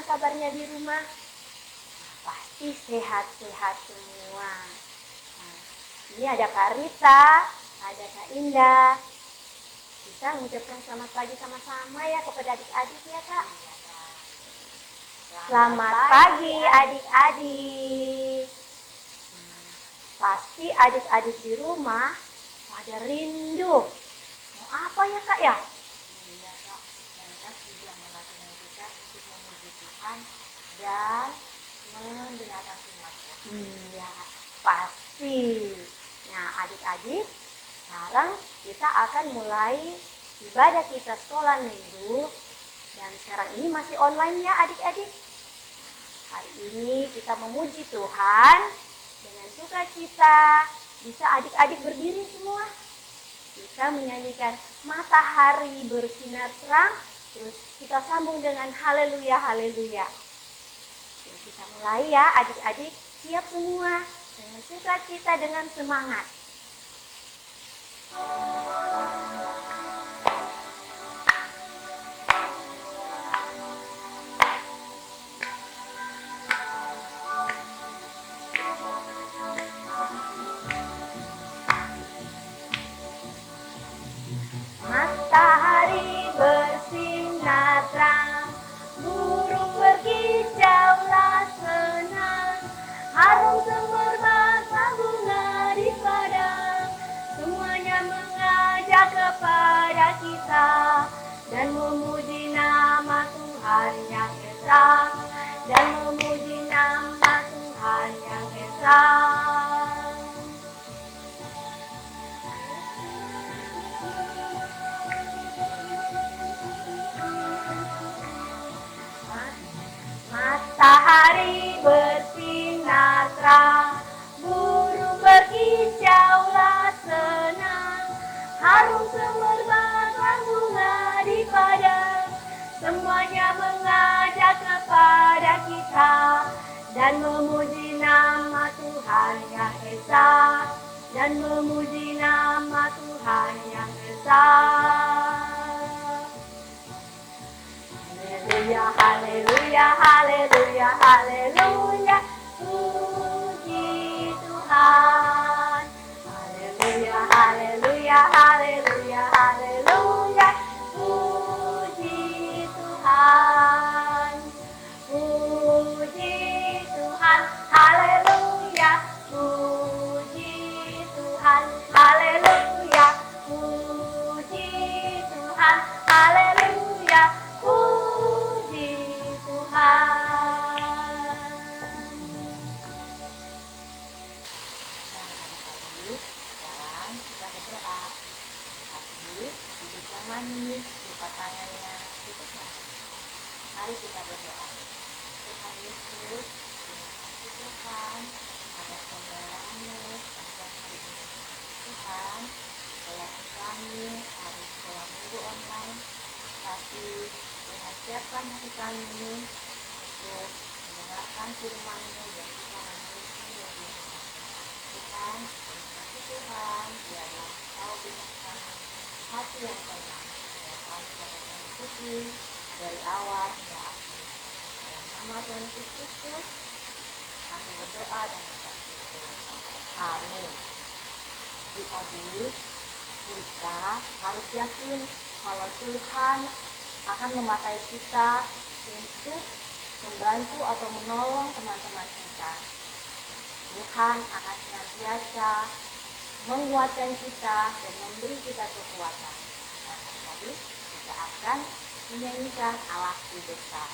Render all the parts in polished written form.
kabarnya di rumah? Pasti sehat-sehat semua. Nah, ini ada Kak Rita, ada Kak Indah. Kita mengucapkan selamat pagi sama-sama ya kepada adik-adik ya Kak. Selamat pagi adik-adik. Pasti adik-adik di rumah pada rindu. Mau apa ya Kak ya? Iya Kak, mereka sudah melatih kita untuk memuji Tuhan dan mendengarkan firman-Nya. Iya, pasti. Nah adik-adik, sekarang kita akan mulai ibadah kita sekolah minggu. Dan sekarang ini masih online ya adik-adik. Hari ini kita memuji Tuhan dengan sukacita. Bisa adik-adik berdiri semua. Kita menyanyikan matahari bersinar terang. Terus kita sambung dengan haleluya, haleluya. Jadi kita mulai ya adik-adik. Siap semua. Dengan sukacita, dengan semangat. Matahari bersinar terang, burung berkicaulah senang, harum semerbak bunga di padang, semuanya mengajak kepada kita dan memuji nama Tuhan yang esa, dan memuji nama Tuhan yang esa. Matahari bersinar terang, burung berkicaulah senang, harum semerbak bunga di padang, semuanya mengajak kepada kita dan memuji nama Tuhan yang esa, dan memuji nama Tuhan yang esa. Haleluya, haleluya, haleluya, haleluya, puji Tuhan. Haleluya, haleluya, haleluya, haleluya, puji Tuhan. Puji Tuhan, haleluya, puji Tuhan, haleluya, puji Tuhan, haleluya, puji Tuhan. Sekarang kita berdoa. Hati, duduk yang manis, lipat tangannya, tutup mata. Mari kita berdoa. Tuhan Yesus, terima kasih Tuhan atas pembelaanmu sepanjang hari ini. Tuhan, walaupun kami harus sekolah minggu online, tapi Tuhan siapkan hati kami untuk mendengarkan firman-Mu dan kita menuliskan yang biasa. Tuhan, terima kasih Tuhan, biarlah Kau berikan kami hati yang tenang, supaya kami dapat mengikuti dari awal hingga akhir. Dalam nama Tuhan Yesus Kristus, kami berdoa dan bersyukur. Amin. Adik-adik, kita harus yakin kalau Tuhan akan memakai kita untuk membantu atau menolong teman-teman kita. Tuhan akan senantiasa menguatkan kita dan memberi kita kekuatan. Nah, tadi kita akan menyanyikan Allah-Ku besar.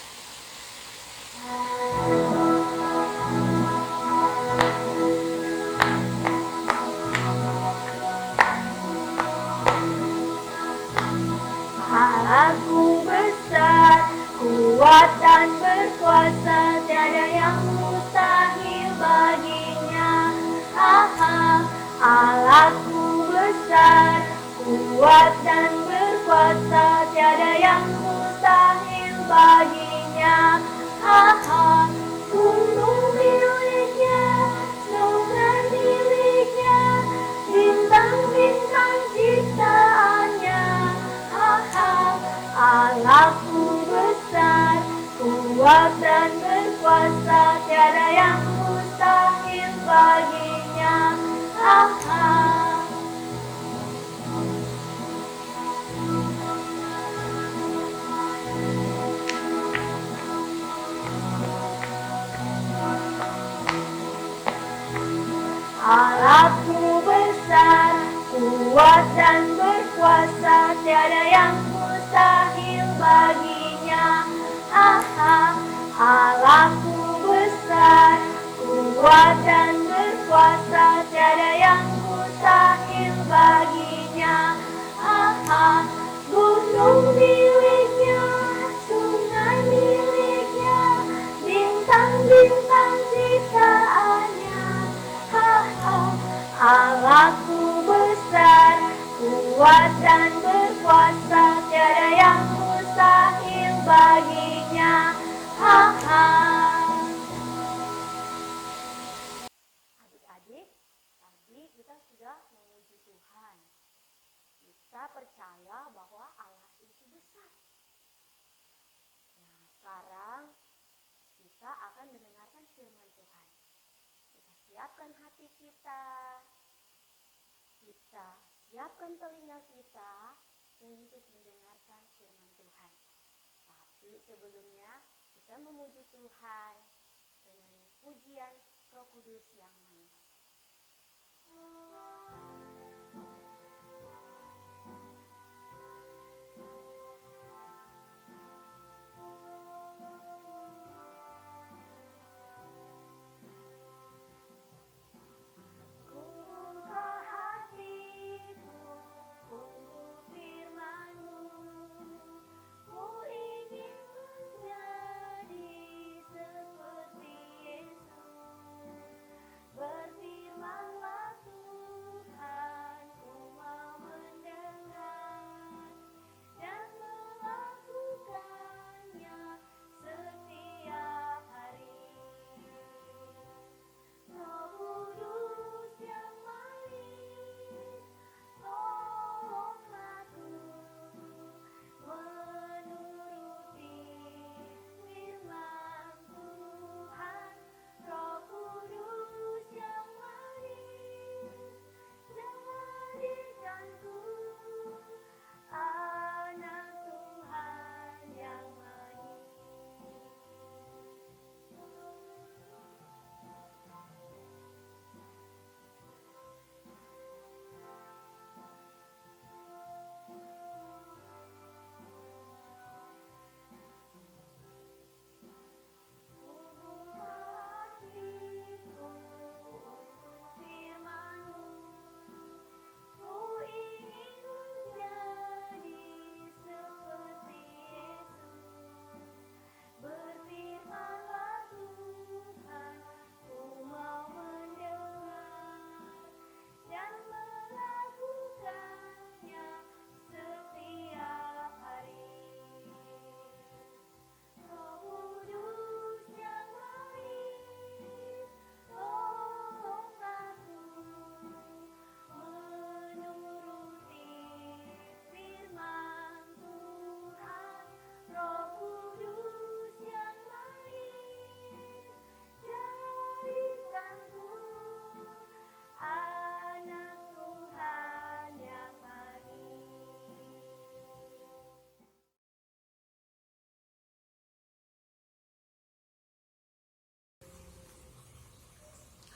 Allah-Ku besar, kuat dan berkuasa, tiada yang mustahil baginya. Allah-Ku besar, kuat dan berkuasa, tiada yang mustahil baginya. Gunung miliknya, sungai miliknya, bintang-bintang ciptaannya. Allah-Ku besar, kuat kuat dan berkuasa, tiada yang mustahil baginya. Allahku besar, kuat dan berkuasa, tiada yang mustahil baginya. Allahku besar, kuat dan berkuasa, tiada yang mustahil baginya. Gunung miliknya, sungai miliknya, bintang-bintang ciptaannya. Allahku besar, kuat dan berkuasa, tiada yang mustahil baginya. Adik-adik, tadi kita sudah memuji Tuhan. Kita percaya bahwa Allah itu besar. Nah, sekarang kita akan mendengarkan firman Tuhan. Kita siapkan hati kita. Kita siapkan telinga kita untuk mendengarkan firman Tuhan. Tapi sebelumnya kita memuji Tuhan dengan pujian Roh Kudus yang manis.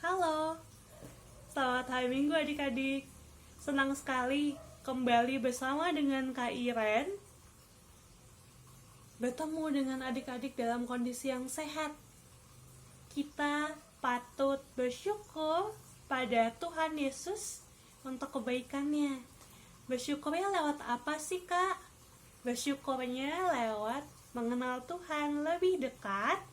Halo, selamat hari Minggu adik-adik. Senang sekali kembali bersama dengan Kak Iren, bertemu dengan adik-adik dalam kondisi yang sehat. Kita patut bersyukur pada Tuhan Yesus untuk kebaikannya. Bersyukurnya lewat apa sih, Kak? Bersyukurnya lewat mengenal Tuhan lebih dekat.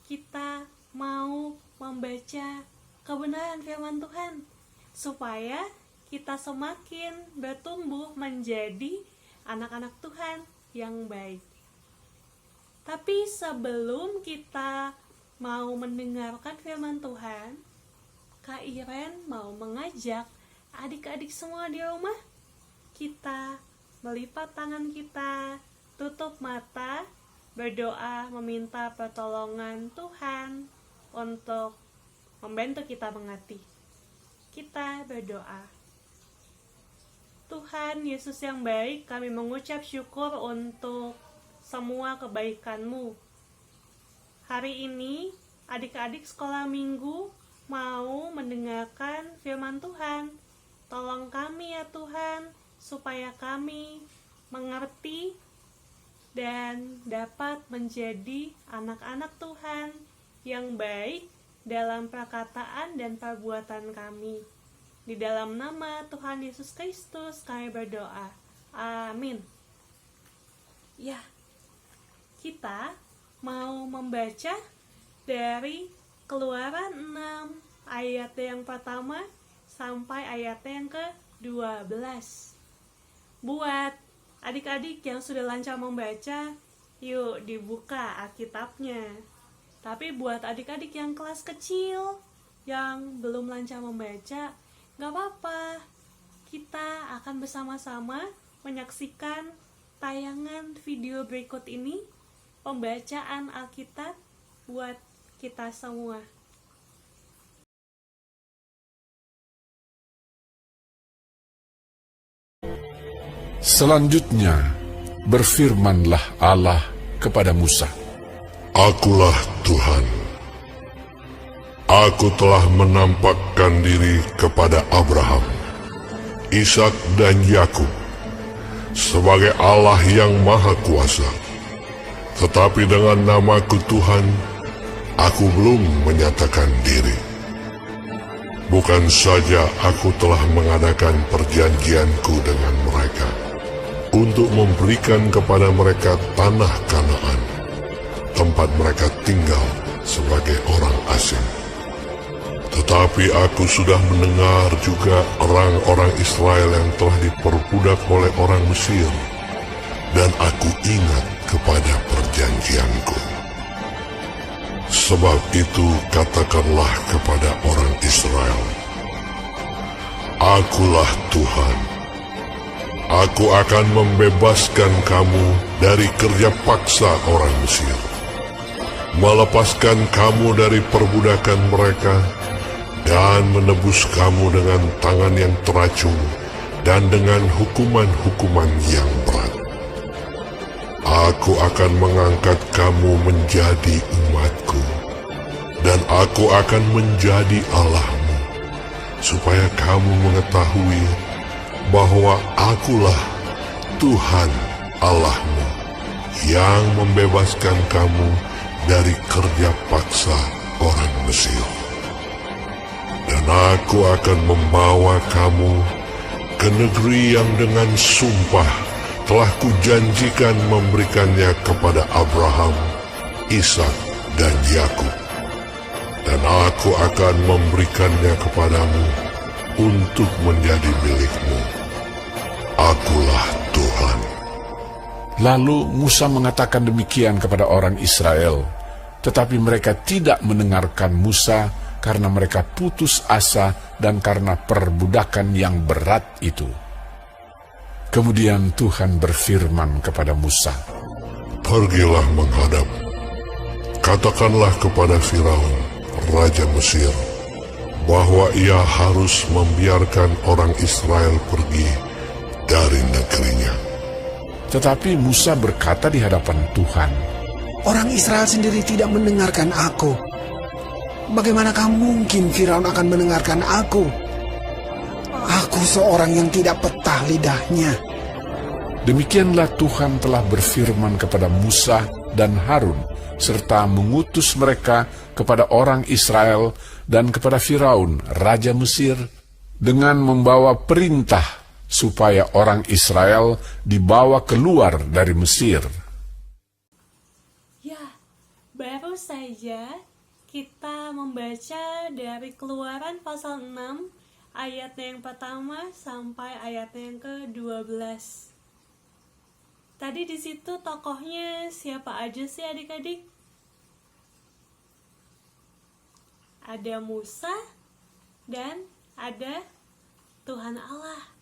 Kita mau membaca kebenaran firman Tuhan supaya kita semakin bertumbuh menjadi anak-anak Tuhan yang baik. Tapi sebelum kita mau mendengarkan firman Tuhan, Kak Iren mau mengajak adik-adik semua di rumah, kita melipat tangan kita, tutup mata, berdoa meminta pertolongan Tuhan untuk membantu kita mengerti. Kita berdoa. Tuhan Yesus yang baik, kami mengucap syukur untuk semua kebaikan-Mu. Hari ini, adik-adik sekolah minggu mau mendengarkan firman Tuhan. Tolong kami ya Tuhan, supaya kami mengerti dan dapat menjadi anak-anak Tuhan yang baik dalam perkataan dan perbuatan kami. Di dalam nama Tuhan Yesus Kristus kami berdoa. Amin. Ya, kita mau membaca dari Keluaran 6 ayat yang pertama sampai ayat yang ke-12. Buat adik-adik yang sudah lancar membaca, yuk dibuka Alkitabnya. Tapi buat adik-adik yang kelas kecil, yang belum lancar membaca, gak apa-apa, kita akan bersama-sama menyaksikan tayangan video berikut ini, pembacaan Alkitab buat kita semua. Selanjutnya, berfirmanlah Allah kepada Musa. Akulah Tuhan. Aku telah menampakkan diri kepada Abraham, Ishak dan Yakub sebagai Allah yang Maha Kuasa. Tetapi dengan namaku Tuhan, aku belum menyatakan diri. Bukan saja aku telah mengadakan perjanjianku dengan mereka untuk memberikan kepada mereka tanah Kanaan, tempat mereka tinggal sebagai orang asing. Tetapi aku sudah mendengar juga orang-orang Israel yang telah diperbudak oleh orang Mesir, dan aku ingat kepada perjanjianku. Sebab itu katakanlah kepada orang Israel, Akulah Tuhan. Aku akan membebaskan kamu dari kerja paksa orang Mesir, melepaskan kamu dari perbudakan mereka, dan menebus kamu dengan tangan yang teracung dan dengan hukuman-hukuman yang berat. Aku akan mengangkat kamu menjadi umatku, dan aku akan menjadi Allahmu, supaya kamu mengetahui bahwa akulah Tuhan Allahmu yang membebaskan kamu dari kerja paksa orang Mesir. Dan aku akan membawa kamu ke negeri yang dengan sumpah telah kujanjikan memberikannya kepada Abraham, Ishak, dan Yakub. Dan aku akan memberikannya kepadamu untuk menjadi milikmu. Akulah Tuhan. Lalu Musa mengatakan demikian kepada orang Israel, tetapi mereka tidak mendengarkan Musa karena mereka putus asa dan karena perbudakan yang berat itu. Kemudian Tuhan berfirman kepada Musa, Pergilah menghadap. Katakanlah kepada Firaun, Raja Mesir, bahwa ia harus membiarkan orang Israel pergi dari negerinya. Tetapi Musa berkata di hadapan Tuhan, Orang Israel sendiri tidak mendengarkan aku. Bagaimanakah mungkin Firaun akan mendengarkan aku? Aku seorang yang tidak petah lidahnya. Demikianlah Tuhan telah berfirman kepada Musa dan Harun, serta mengutus mereka kepada orang Israel dan kepada Firaun, Raja Mesir, dengan membawa perintah supaya orang Israel dibawa keluar dari Mesir. Ya, baru saja kita membaca dari Keluaran pasal 6 ayatnya yang pertama sampai ayatnya yang ke-12. Tadi di situ tokohnya siapa aja sih adik-adik? Ada Musa dan ada Tuhan Allah.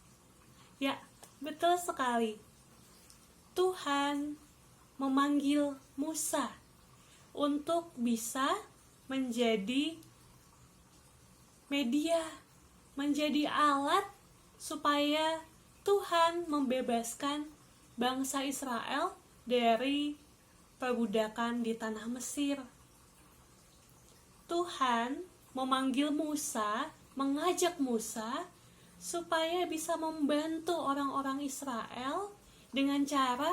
Ya, betul sekali. Tuhan memanggil Musa untuk bisa menjadi media, menjadi alat supaya Tuhan membebaskan bangsa Israel dari perbudakan di tanah Mesir. Tuhan memanggil Musa, mengajak Musa supaya bisa membantu orang-orang Israel dengan cara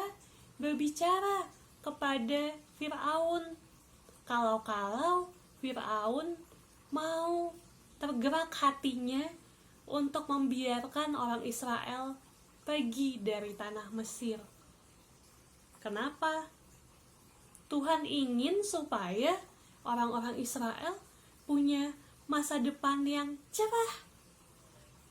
berbicara kepada Firaun. Kalau Firaun mau tergerak hatinya untuk membiarkan orang Israel pergi dari tanah Mesir. Kenapa? Tuhan ingin supaya orang-orang Israel punya masa depan yang cerah.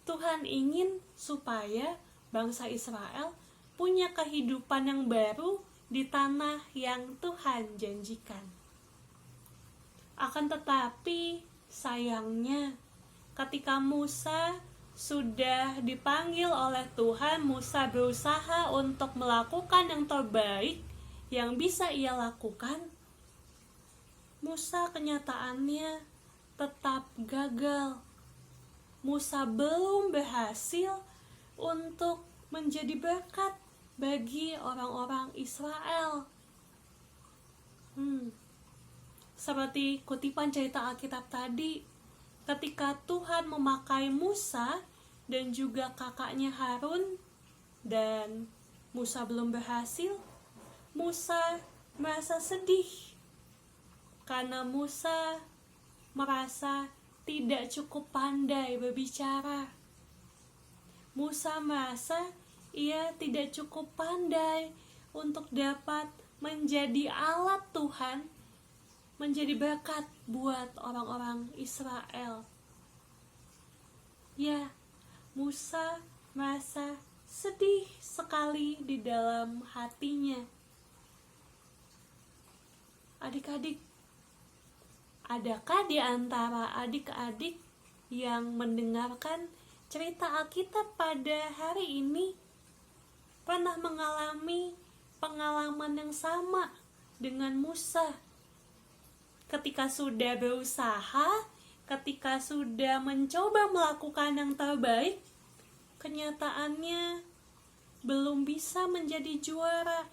Tuhan ingin supaya bangsa Israel punya kehidupan yang baru di tanah yang Tuhan janjikan. Akan tetapi, sayangnya, ketika Musa sudah dipanggil oleh Tuhan, Musa berusaha untuk melakukan yang terbaik yang bisa ia lakukan. Musa kenyataannya tetap gagal. Musa belum berhasil untuk menjadi berkat bagi orang-orang Israel. Seperti kutipan cerita Alkitab tadi, ketika Tuhan memakai Musa dan juga kakaknya Harun, dan Musa belum berhasil, Musa merasa sedih karena Musa merasa tidak cukup pandai berbicara. Musa merasa ia tidak cukup pandai untuk dapat menjadi alat Tuhan, menjadi berkat buat orang-orang Israel. Ya, Musa merasa sedih sekali di dalam hatinya. Adik-adik, adakah di antara adik-adik yang mendengarkan cerita Alkitab pada hari ini pernah mengalami pengalaman yang sama dengan Musa? Ketika sudah berusaha, ketika sudah mencoba melakukan yang terbaik, kenyataannya belum bisa menjadi juara,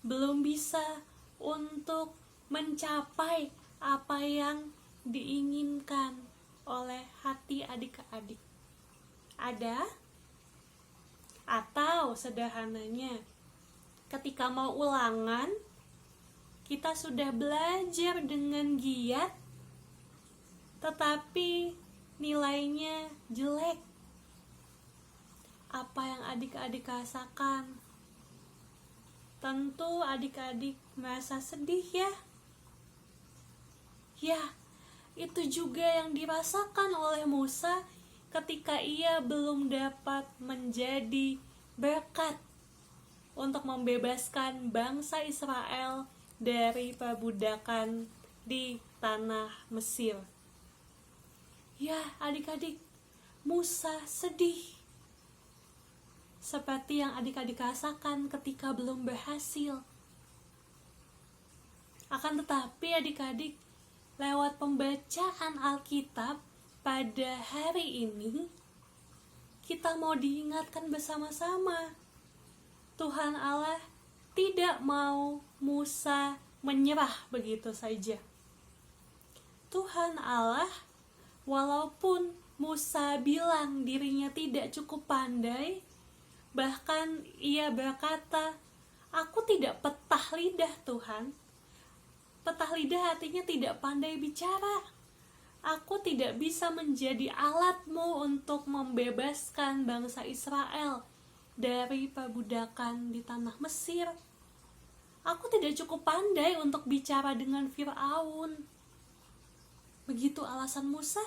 belum bisa untuk mencapai apa yang diinginkan oleh hati adik-adik. Ada? Atau sederhananya, ketika mau ulangan, kita sudah belajar dengan giat, tetapi nilainya jelek. Apa yang adik-adik rasakan? Tentu adik-adik merasa sedih ya. Ya, itu juga yang dirasakan oleh Musa ketika ia belum dapat menjadi berkat untuk membebaskan bangsa Israel dari perbudakan di tanah Mesir. Ya, adik-adik, Musa sedih. Seperti yang adik-adik rasakan ketika belum berhasil. Akan tetapi adik-adik, lewat pembacaan Alkitab pada hari ini, kita mau diingatkan bersama-sama. Tuhan Allah tidak mau Musa menyerah begitu saja. Tuhan Allah, walaupun Musa bilang dirinya tidak cukup pandai, bahkan ia berkata, "Aku tidak petah lidah Tuhan." Petah lidah artinya tidak pandai bicara. Aku tidak bisa menjadi alatmu untuk membebaskan bangsa Israel dari perbudakan di tanah Mesir. Aku tidak cukup pandai untuk bicara dengan Firaun. Begitu alasan Musa.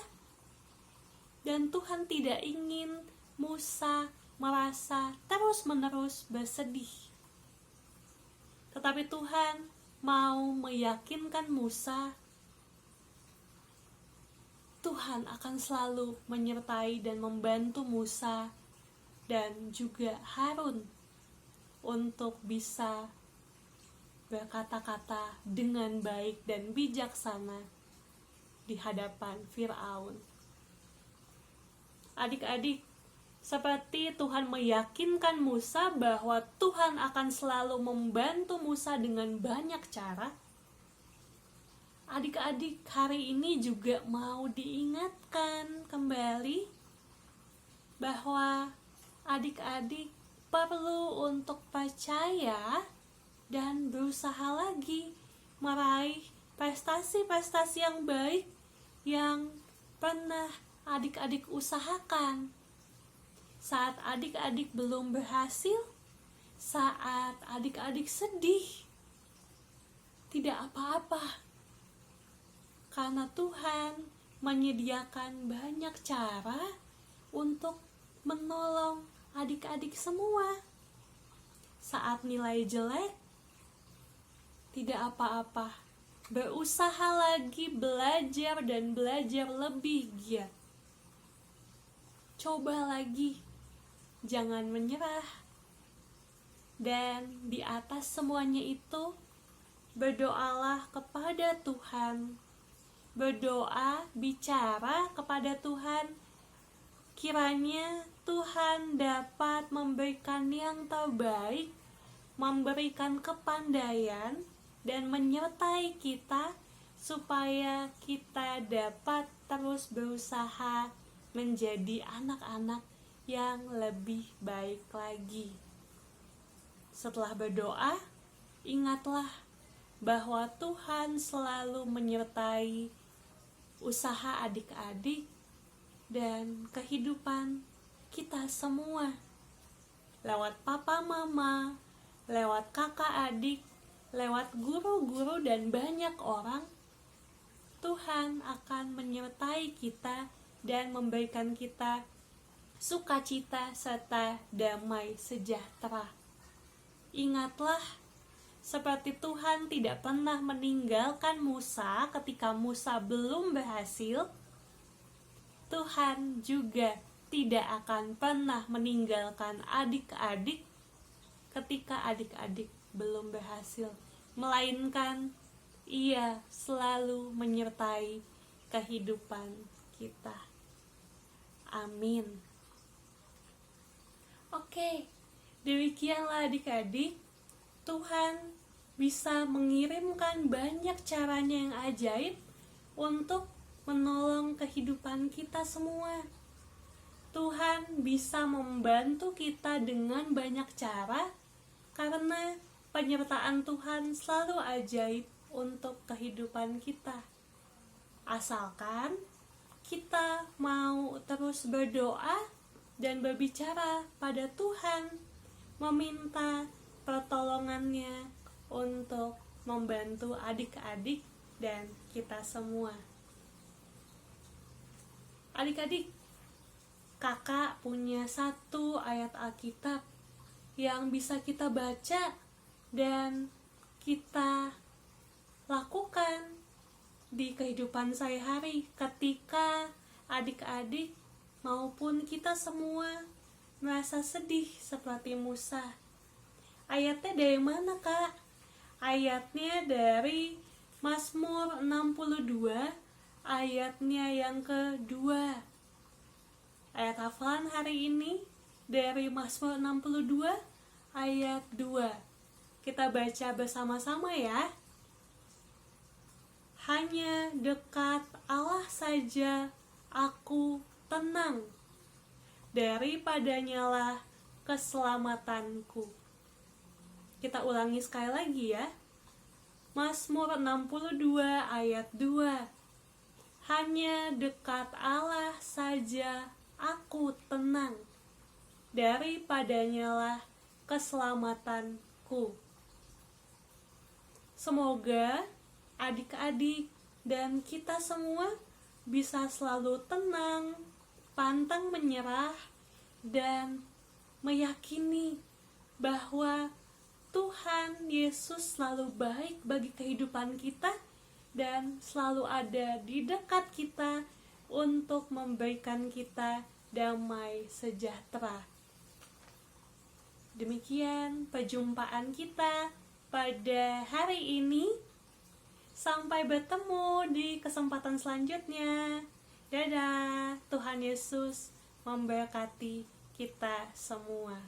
Dan Tuhan tidak ingin Musa merasa terus-menerus bersedih. Tetapi Tuhan mau meyakinkan Musa, Tuhan akan selalu menyertai dan membantu Musa dan juga Harun untuk bisa berkata-kata dengan baik dan bijaksana di hadapan Firaun. Adik-adik, seperti Tuhan meyakinkan Musa bahwa Tuhan akan selalu membantu Musa dengan banyak cara, adik-adik hari ini juga mau diingatkan kembali bahwa adik-adik perlu untuk percaya dan berusaha lagi meraih prestasi-prestasi yang baik yang pernah adik-adik usahakan. Saat adik-adik belum berhasil, saat adik-adik sedih, tidak apa-apa. Karena Tuhan menyediakan banyak cara untuk menolong adik-adik semua. Saat nilai jelek, tidak apa-apa, berusaha lagi belajar dan belajar lebih giat. Coba lagi, jangan menyerah. Dan di atas semuanya itu, berdoalah kepada Tuhan. Berdoa, bicara kepada Tuhan. Kiranya Tuhan dapat memberikan yang terbaik, memberikan kepandaian, dan menyertai kita supaya kita dapat terus berusaha menjadi anak-anak yang lebih baik lagi. Setelah berdoa, ingatlah bahwa Tuhan selalu menyertai usaha adik-adik dan kehidupan kita semua. Lewat papa mama, lewat kakak adik, lewat guru-guru dan banyak orang, Tuhan akan menyertai kita dan memberikan kita sukacita serta damai sejahtera. Ingatlah, seperti Tuhan tidak pernah meninggalkan Musa ketika Musa belum berhasil, Tuhan juga tidak akan pernah meninggalkan adik-adik ketika adik-adik belum berhasil, melainkan Ia selalu menyertai kehidupan kita. Amin. Oke, demikianlah adik-adik, Tuhan bisa mengirimkan banyak caranya yang ajaib untuk menolong kehidupan kita semua. Tuhan bisa membantu kita dengan banyak cara karena penyertaan Tuhan selalu ajaib untuk kehidupan kita. Asalkan kita mau terus berdoa dan berbicara pada Tuhan, meminta pertolongannya untuk membantu adik-adik dan kita semua. Adik-adik, kakak punya satu ayat Alkitab yang bisa kita baca dan kita lakukan di kehidupan sehari-hari ketika adik-adik maupun kita semua merasa sedih seperti Musa. Ayatnya dari mana, Kak? Ayatnya dari Mazmur 62, ayatnya yang kedua. Ayat hafalan hari ini dari Mazmur 62 ayat 2. Kita baca bersama-sama ya. Hanya dekat Allah saja aku tenang, daripadanyalah keselamatanku. Kita ulangi sekali lagi ya. Mazmur 62 ayat 2. Hanya dekat Allah saja aku tenang, daripadanyalah keselamatanku. Semoga adik-adik dan kita semua bisa selalu tenang, pantang menyerah, dan meyakini bahwa Tuhan Yesus selalu baik bagi kehidupan kita dan selalu ada di dekat kita untuk memberikan kita damai sejahtera. Demikian perjumpaan kita pada hari ini. Sampai bertemu di kesempatan selanjutnya. Dadah, Tuhan Yesus memberkati kita semua.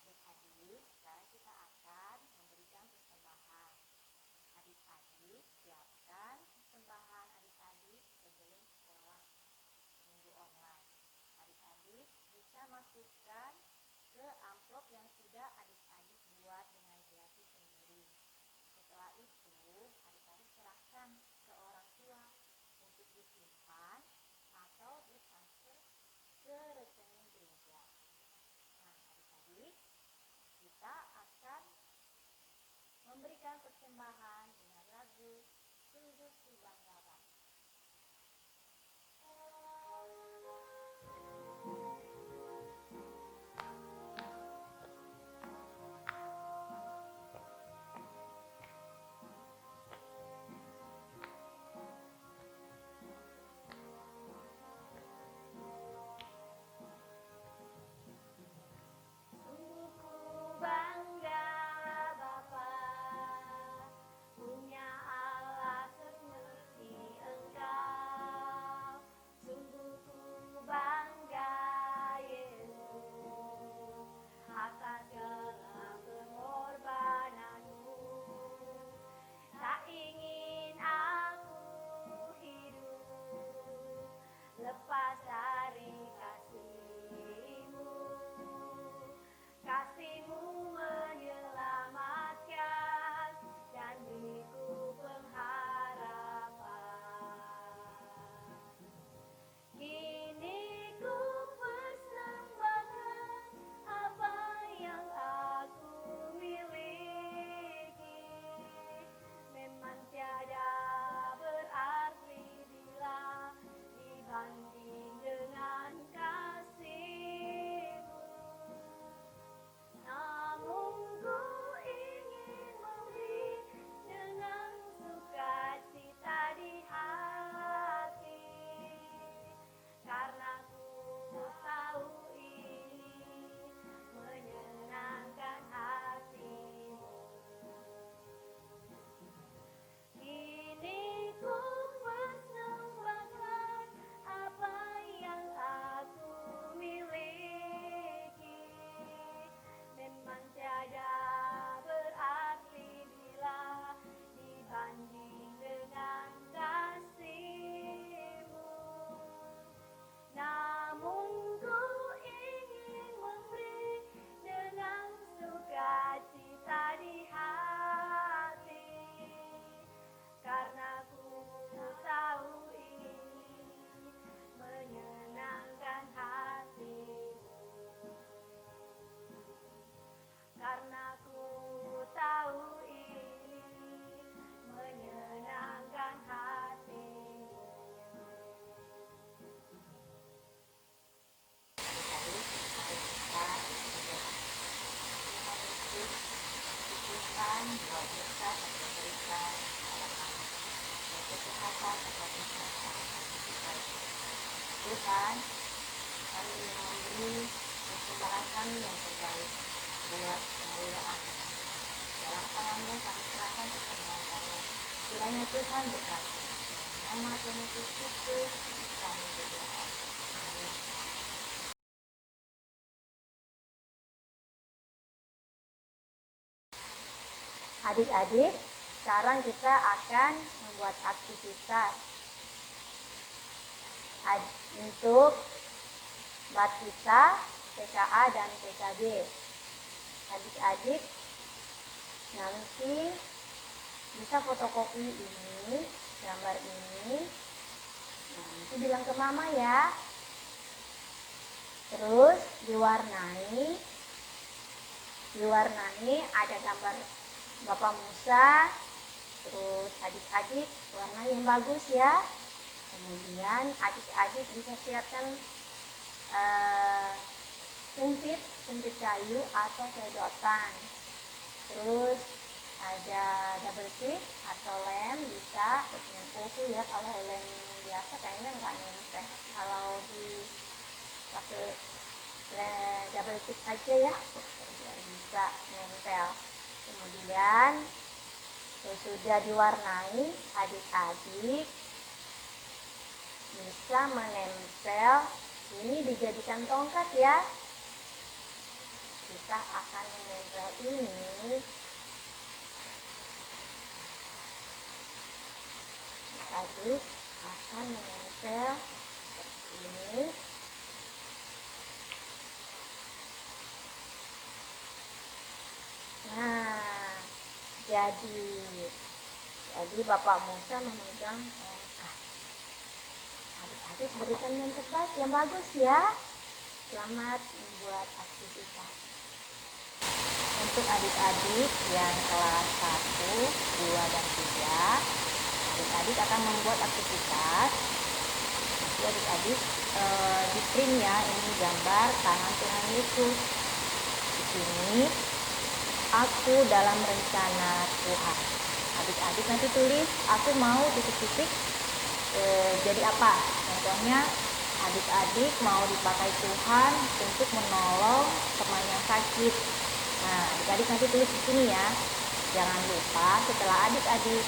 Adik-adik, sekarang kita akan memberikan persembahan. Adik-adik, siapkan persembahan adik-adik sebelum sekolah minggu online. Adik-adik bisa masukkan ke amplop yang sudah adik-adik buat dengan jati sendiri. Setelah itu, adik-adik serahkan ke orang tua untuk disimpan atau ditransfer ke rekening gereja. Nah, adik-adik, kita akan memberikan persembahan dengan lagu Sungguh Ku Bangga Bapa. Sungguh ku bangga Bapa, punya Allah seperti Engkau. Sungguh ku bangga Yesus, atas segala pengorbananmu. Tak ingin aku hidup lepas dari kasih-Mu. Kasih-Mu menyelamatkan dan beriku pengharapan. Kini ku persembahkan apa yang aku miliki. Memang tiada berarti bila dibanding dengan kasih-Mu. Namun ku ingin memberi dengan sukacita di hati, karena ku tahu ini menyenangkan hati-Mu. Kini ku persembahkan apa yang aku miliki. Memang tiada berarti bila dibanding dengan kasih-Mu. Namun ku ingin memberi dengan sukacita di hati, karena ku tahu ini menyenangkan hati-Mu. Karena ku tahu ini menyenangkan hati-Mu. Tuhan doa kita dan memberikan harapan dan kesehatan agar kesehatan. Tuhan, kami memberi persembahan kami yang terbaik buat kemuliaan. Dalam tangan-Mu kami serahkan persembahan. Kiranya Tuhan berkati. Nama Tuhan Yesus Kristus kami berdoa. Amin. Adik-adik, sekarang kita akan membuat aktivitas untuk Batisa, PKA, dan PKB. Adik-adik nanti bisa fotokopi ini, gambar ini. Nanti bilang ke mama ya. Terus diwarnai ada gambar Bapak Musa. Terus adik-adik warna yang bagus ya. Kemudian adik-adik bisa siapkan sumpit kayu atau sedotan. Terus ada double stick atau lem, bisa dengan kuku ya. Kalau lem biasa kayaknya nggak nempel. Kalau di pakai double stick aja ya, biar bisa nempel. Kemudian sudah diwarnai, adik-adik bisa menempel, ini dijadikan tongkat ya. Kita akan menempel ini, adik akan menempel seperti ini. Nah, jadi Bapak Musa memegang tongkat. Adik-adik berikan yang terbaik, yang bagus ya. Selamat membuat aktivitas. Untuk adik-adik yang kelas 1, 2, dan 3, adik-adik akan membuat aktivitas. Nanti adik-adik di print ya, ini gambar tangan Tuhan Yesus. Di sini, aku dalam rencana Tuhan. Adik-adik nanti tulis, aku mau titik-titik jadi apa. Contohnya, adik-adik mau dipakai Tuhan untuk menolong teman yang sakit. Nah, adik-adik nanti tulis di sini ya. Jangan lupa setelah adik-adik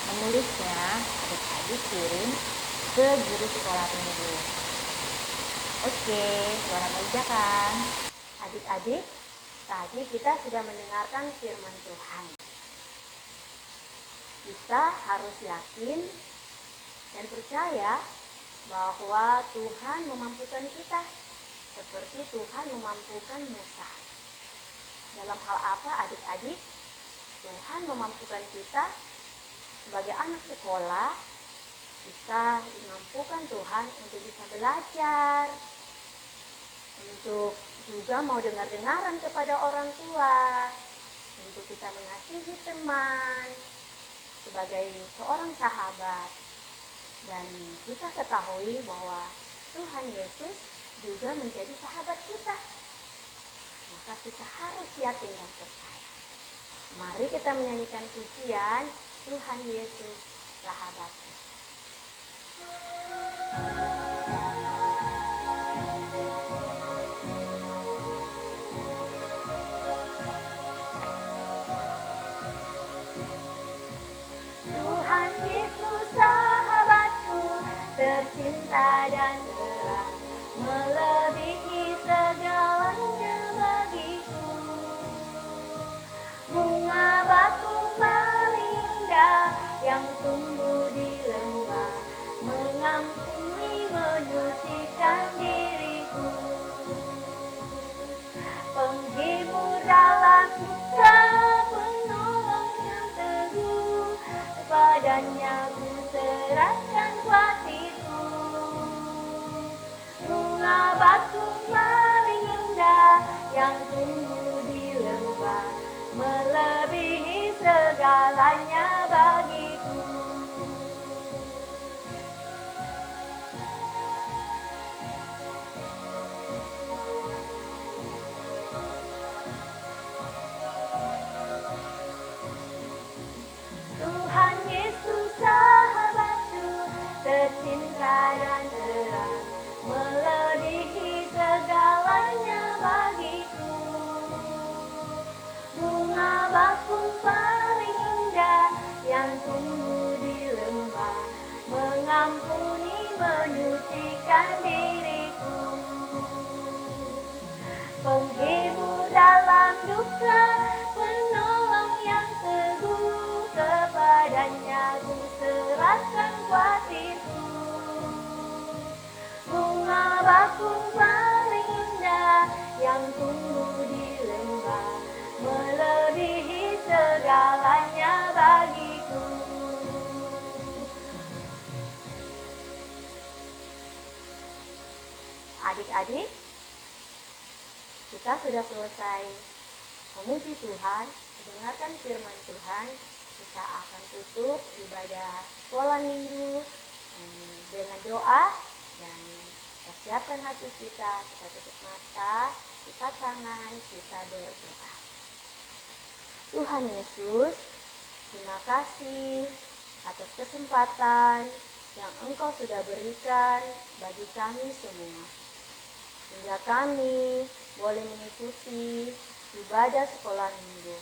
menulisnya, adik-adik kirim ke guru sekolah minggu. Oke, selamat mengerjakan. Adik-adik, tadi kita sudah mendengarkan firman Tuhan. Kita harus yakin dan percaya bahwa Tuhan memampukan kita seperti Tuhan memampukan Musa. Dalam hal apa adik-adik? Tuhan memampukan kita sebagai anak sekolah, kita dimampukan Tuhan untuk bisa belajar, untuk juga mau dengar-dengaran kepada orang tua, untuk kita mengasihi teman, sebagai seorang sahabat. Dan kita ketahui bahwa Tuhan Yesus juga menjadi sahabat kita. Maka kita harus yakin dan percaya. Mari kita menyanyikan pujian Tuhan Yesus sahabatku. Tuhan Yesus sahabatku, tercinta dan terang, melebihi segalanya bagiku. Bunga bakung paling indah yang tumbuh di lembah, mengampuni menyucikan diriku. Penghibur dalam duka, penolong yang teguh, kepadanya ku serahkan hatiku. Bunga bakung paling indah yang tumbuh di lembah, melebihi segalanya bagiku. Tuhan Yesus sahabatku, tercinta dan terang, melebihi segalanya bagiku. Bunga bakung paling indah yang tumbuh di lembah, mengampuni menyucikan diriku. Penghibur dalam duka, penolong yang teguh, kepadanya ku serahkan hatiku. Bunga bakung paling indah yang tumbuh di lembah, melebihi segalanya bagiku. Adik-adik, kita sudah selesai memuji Tuhan, mendengarkan firman Tuhan. Kita akan tutup ibadah sekolah minggu dengan doa, dan kita siapkan hati kita tutup mata, kita tangan, kita berdoa. Tuhan Yesus, terima kasih atas kesempatan yang Engkau sudah berikan bagi kami semua, sehingga kami boleh mengikuti ibadah sekolah minggu.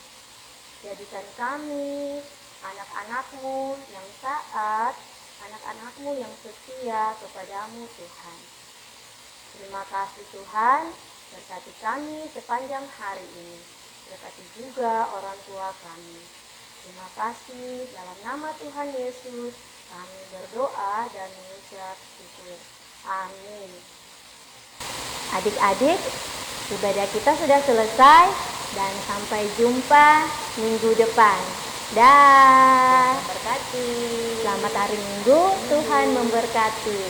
Jadikan kami anak-anak-Mu yang taat, anak-anak-Mu yang setia kepadamu Tuhan. Terima kasih Tuhan, berkati kami sepanjang hari ini. Berkati juga orang tua kami. Terima kasih, dalam nama Tuhan Yesus kami berdoa dan mengucap syukur. Amin. Adik-adik, ibadah kita sudah selesai dan sampai jumpa minggu depan. Dah. Memberkati. Selamat hari Minggu, Tuhan memberkati.